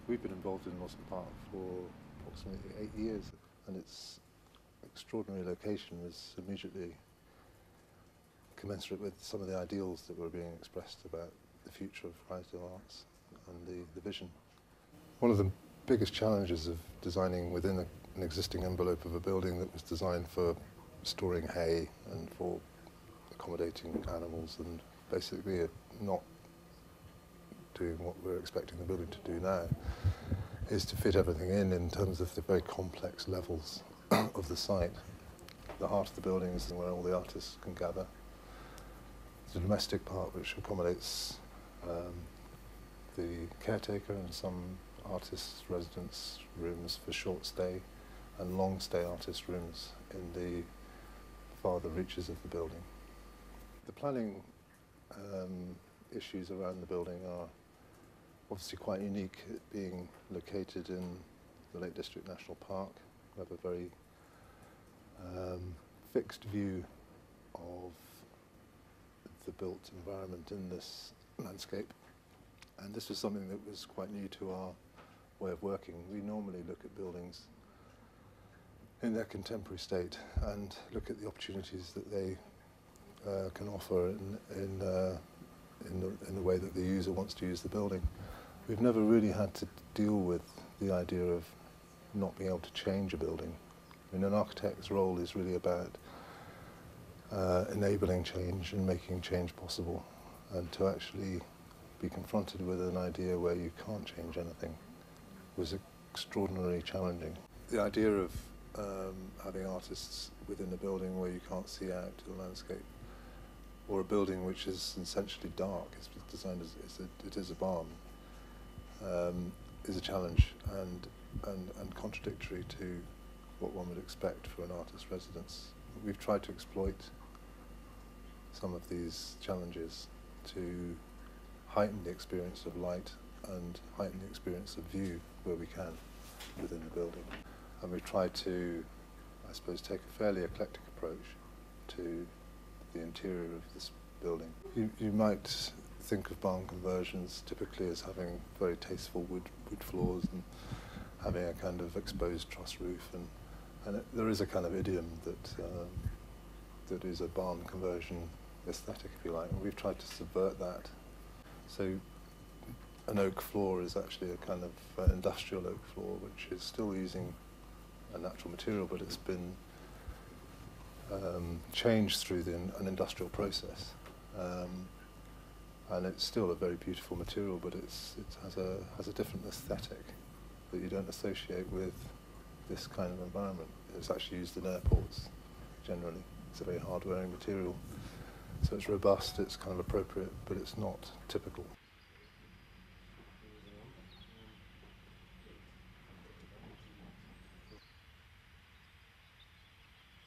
We've been involved in Lawson Park for approximately 8 years, and its extraordinary location was immediately commensurate with some of the ideals that were being expressed about the future of Grizedale arts and the vision. One of the biggest challenges of designing within an existing envelope of a building that was designed for storing hay and for accommodating animals and basically not doing what we're expecting the building to do now is to fit everything in terms of the very complex levels of the site. The heart of the building is where all the artists can gather. There's a domestic part which accommodates the caretaker and some artists' residence rooms for short stay and long stay artist rooms in the farther reaches of the building. The planning issues around the building are obviously quite unique, it being located in the Lake District National Park. We have a very fixed view of the built environment in this landscape, and this was something that was quite new to our way of working. We normally look at buildings in their contemporary state and look at the opportunities that they can offer in the way that the user wants to use the building. We've never really had to deal with the idea of not being able to change a building. I mean, an architect's role is really about enabling change and making change possible, and to actually be confronted with an idea where you can't change anything was extraordinarily challenging. The idea of having artists within a building where you can't see out to the landscape, or a building which is essentially dark, it's designed as it is a barn, is a challenge and contradictory to what one would expect for an artist's residence. We've tried to exploit some of these challenges to heighten the experience of light and heighten the experience of view where we can within the building. And we've tried to, I suppose, take a fairly eclectic approach to the interior of this building. You might think of barn conversions typically as having very tasteful wood floors and having a kind of exposed truss roof, and there is a kind of idiom that is a barn conversion aesthetic, if you like, and we've tried to subvert that. So an oak floor is actually a kind of industrial oak floor, which is still using a natural material, but it's been changed through an industrial process. And it's still a very beautiful material, but it has a different aesthetic that you don't associate with this kind of environment. It's actually used in airports generally. It's a very hard-wearing material, so it's robust, it's kind of appropriate, but it's not typical.